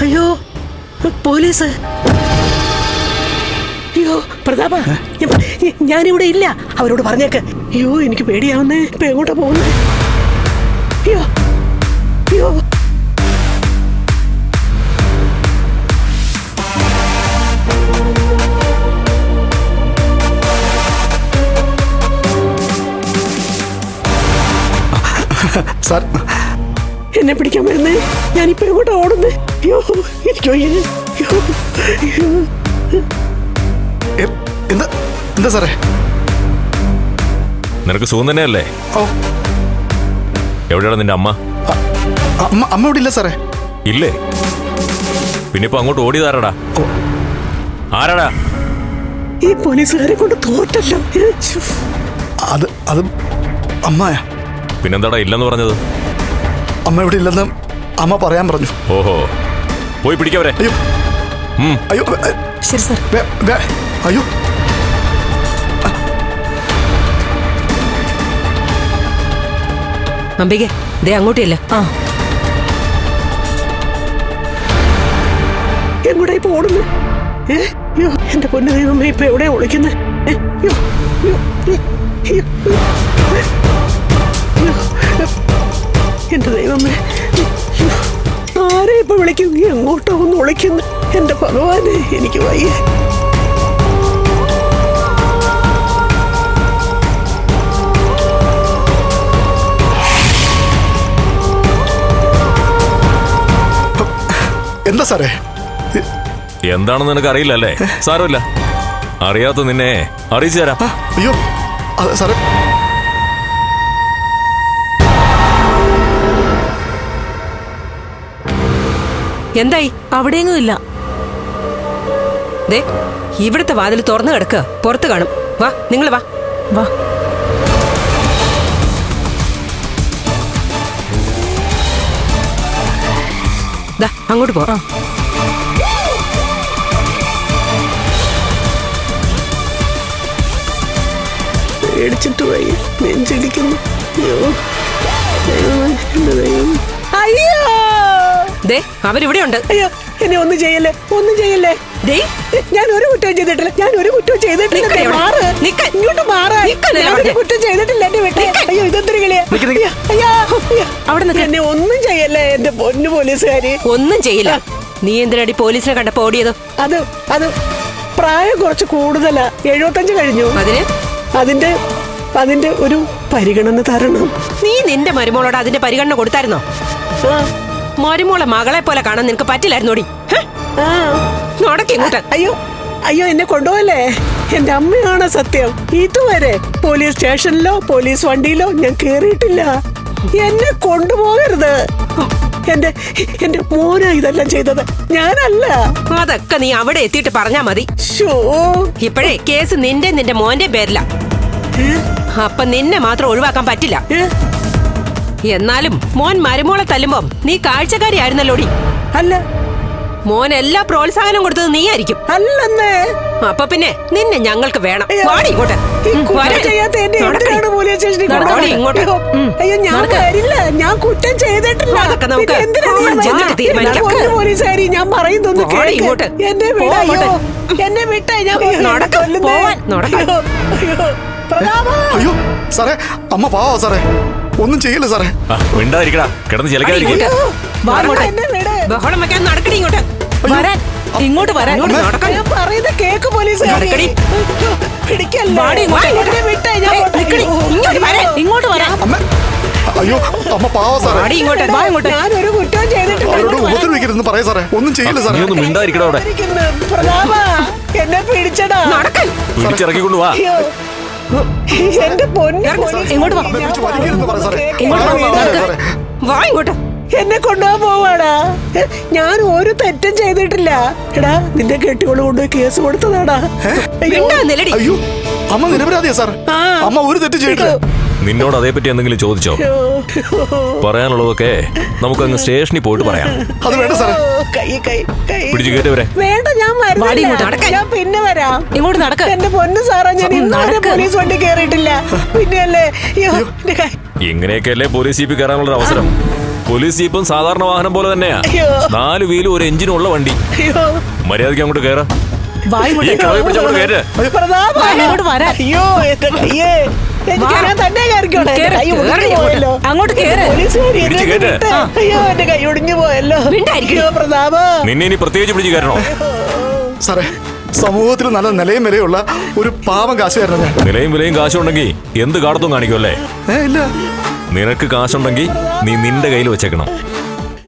അയ്യോ പോലീസ്. അയ്യോ പ്രതാപ, ഞാനിവിടെ ഇല്ല. അവരോട് പറഞ്ഞേക്ക്. അയ്യോ എനിക്ക് പേടിയാവുന്നേ. ഇപ്പൊ എങ്ങോട്ടാ പോകുന്നേ? അയ്യോ അയ്യോ. സാർ എന്നെ പിടിക്കാൻ വരുന്നേ. ഞാനിപ്പോ എങ്ങോട്ടാ ഓടുന്നേ? അയ്യോ എനിക്കോ. എന്താ സാറേ? നിനക്ക് സുഖം തന്നെയല്ലേ? ഓ, എവിടെയാണ് നിന്റെ അമ്മ? അമ്മ ഇവിടെ ഇല്ല സാറേ. ഇല്ലേ? പിന്നെ ഇപ്പൊ അങ്ങോട്ട് ഓടിയതാരാടാ? ആരാടാ? ഈ പോലീസുകാരെ കൊണ്ട് തോറ്റല്ലോ. അത് അമ്മയാ. പിന്നെന്താടാ ഇല്ലെന്ന് പറഞ്ഞത്? അമ്മ ഇവിടെ ഇല്ലെന്ന് അമ്മ പറയാൻ പറഞ്ഞു. ഓഹോ, പോയി പിടിക്കവരെ. അയ്യോ അയ്യോ. ശരി സാർ. അയ്യോ അംബികെ, ദേ അങ്ങോട്ടില്ല. എങ്ങോട്ടാ ഇപ്പൊ ഓടുന്നു? അയ്യോ എന്റെ പൊന്നു ദൈവമേ, ഇപ്പൊ എവിടെയാ ഒളിക്കുന്നത്? എന്റെ ദൈവമേ, ആരെ ഇപ്പൊ വിളിക്കും? എങ്ങോട്ടോ ഒന്ന് ഒളിക്കുന്നു. എന്റെ ഭഗവാനെ, എനിക്ക് വയ്യ. എന്താ സാറേ? എന്താണെന്ന് നിനക്ക് അറിയില്ലല്ലേ? സാരമില്ല, അറിയാത്ത നിന്നെ അറിയിച്ചു തരാം. അയ്യോ സാറേ. എന്തായി? അവിടെയെങ്ങും ഇല്ല. ദേ ഇവിടുത്തെ വാതിൽ തുറന്നു കിടക്കുക. പുറത്ത് കാണും. വാ, നിങ്ങൾ വാ. വാ. ദാ അങ്ങോട്ട് പോ. പേടിച്ചിട്ട് വയ്യ, നെഞ്ചിടിക്കുന്നു. അയ്യോ ദൈവമേ, എന്റെ ദൈവം. അയ്യോ ദേ അവരിവിടെ ഉണ്ട്. അയ്യോ എന്നെ ഒന്നും ചെയ്യല്ലേ, ഒന്നും ചെയ്യല്ലേ. ഞാൻ ഒരു കുറ്റവും ചെയ്തിട്ടില്ല. ഇങ്ങോട്ട് മാറ്. കുറ്റം ചെയ്തിട്ടില്ല. എന്നെ വിട്ടേ. അയ്യോ ഇതെന്തൊരു കളിയാ? എന്നെ ഒന്നും ചെയ്യല്ലേ എന്റെ പൊന്നു പോലീസുകാരി. ഒന്നും ചെയ്യില്ല. നീ എന്തിനടി പോലീസിനെ കണ്ടപ്പോ ഓടിയത്? അത് പ്രായം കുറച്ച് കൂടുതലാ. 75 കഴിഞ്ഞു. അതിന്റെ ഒരു പരിഗണന തരണം. നീ നിന്റെ മരുമോളോട് അതിന്റെ പരിഗണന കൊടുത്തായിരുന്നോ? മരുമോളെ മകളെ പോലെ കാണാൻ നിനക്ക് പറ്റില്ലായിരുന്നോടി. ഇങ്ങോട്ട്. അയ്യോ എന്നെ കൊണ്ടുപോകല്ലേ. എന്റെ അമ്മയാണ് സത്യം. ഇതുവരെ പോലീസ് സ്റ്റേഷനിലോ പോലീസ് വണ്ടിയിലോ ഞാൻ കേറിയിട്ടില്ല. എന്നെ കൊണ്ടുപോകരുത്. എന്റെ മോനാ ഇതെല്ലാം ചെയ്തത്, ഞാനല്ല. അതൊക്കെ നീ അവിടെ എത്തിയിട്ട് പറഞ്ഞാ മതി. ഇപ്പോഴേ കേസ് നിന്റെ മോന്റെ പേരില. അപ്പൊ നിന്നെ മാത്രം ഒഴിവാക്കാൻ പറ്റില്ല. എന്നാലും മോൻ മരുമോളെ തല്ലുമ്പോ നീ കാഴ്ചക്കാരിയായിരുന്നല്ലോടി. അല്ല, മോൻ എല്ലാ പ്രോത്സാഹനം കൊടുത്തത് നീ ആയിരിക്കും. അല്ലെന്നേ. അപ്പൊ പിന്നെ നിന്നെ ഞങ്ങൾക്ക് വേണം. അയ്യോ ഞാൻ വരില്ല. ഞാൻ കുറ്റം ചെയ്തിട്ടില്ല. പോലീസുകാരി, ഞാൻ പറയുന്നൊന്ന് കേൾക്ക്. എന്നെ വിട്ടേ. അയ്യോ സാറേ, അമ്മ പാവാ സാറേ. ഒന്നും ചെയ്യില്ല സാറേ. മിണ്ടാതിരിക്കടാ, കിടന്ന് ചിലക്കാതിരിക്കും. ബഹളം വെക്കാൻ നടക്കടി. ഇങ്ങോട്ട് വരാൻ പറയുന്ന കേക്ക് പോലീസുകാരി. ഇങ്ങോട്ട് വരാൻ. അയ്യോ അമ്മ പാവാ സാറേ. ഞാനൊരു കുറ്റവും ചെയ്തിട്ടില്ല. ഉപദ്രവിക്കരുതെന്ന് പറയാ സാറേ. ഒന്നും ചെയ്യില്ല സാറേ. ഒന്ന് മിണ്ടാതിരിക്കടാ അവിടെ. എന്നെ പിടിച്ചടാ. പിടിച്ചിറക്കിക്കൊണ്ട് വാ. എന്റെ പൊന്നു, ഇങ്ങോട്ട് വാ. ഇങ്ങോട്ട് എന്നെ കൊണ്ടുപോകാൻ പോവാടാ. ഞാൻ ഒരു തെറ്റും ചെയ്തിട്ടില്ല. എടാ നിന്റെ കെട്ടിയോള് കൊണ്ടുപോയി കേസ് കൊടുത്തതാടാ. അയ്യോ അമ്മ നിരപരാധിയാ സാർ. അമ്മ ഒരു തെറ്റും ചെയ്തിട്ടില്ല. നിന്നോട് അതേപറ്റി എന്തെങ്കിലും ചോദിച്ചോ? പറയാനുള്ളതൊക്കെ നമുക്ക് അങ്ങ് സ്റ്റേഷനിൽ പോയിട്ട് പറയാം. അത് വേണ്ട സാറേ. പിടിച്ചു കേട്ടവരെ. വേണ്ട, ഞാൻ പിന്നെ വരാം. ഇങ്ങോട്ട് നടക്ക. എന്റെ പൊന്നു സാറാ, ഞാൻ ഇന്നലെ പോലീസ് വണ്ടി കേറിയിട്ടില്ല. പിന്നെയല്ലേ ഇങ്ങനെയൊക്കെയല്ലേ പോലീസ് ജീപ്പിൽ കയറാനുള്ള അവസരം. പോലീസ് ജീപ്പും സാധാരണ വാഹനം പോലെ തന്നെയാ. അയ്യോ. 4 വീലും ഒരു എഞ്ചിനും ഉള്ള വണ്ടി. അയ്യോ മര്യാദയ്ക്ക് അങ്ങോട്ട് കയറാ. വായ് ഈ കളവെ പിടിച്ചങ്ങോട്ട് കയറ്റ. പ്രതാപ അങ്ങോട്ട് വരാൻ. അയ്യോ എന്റെ കയ്യേ എനിക്ക് വാ. ഞാൻ തന്നെ കയറിക്കോട്ടെ. എന്റെ കേറ്, കൈ ഒടിഞ്ഞു കേറ് പോയല്ലോ. അങ്ങോട്ട് കേറ്. പോലീസുകാരി എന്നെ പിടിച്ച് കേറ്. വിട്ട്. അയ്യോ എന്റെ കൈ ഒടിഞ്ഞു പോയല്ലോ. മിണ്ടായിരിക്ക്. അയ്യോ പ്രതാപ നിന്നെ ഇനി പ്രത്യേകിച്ച് പിടിച്ച് കയറണോ? സാറേ സമൂഹത്തിൽ നല്ല നിലയും വിലയുള്ള ഒരു പാവം കാശുകാരനാ ഞാൻ. നിലയും വിലയും കാശുണ്ടെങ്കിൽ എന്ത് കാടത്തും കാണിക്കുമല്ലേ? ഇല്ല. നിനക്ക് കാശുണ്ടെങ്കിൽ നീ നിന്റെ കയ്യിൽ വെച്ചേക്കണം.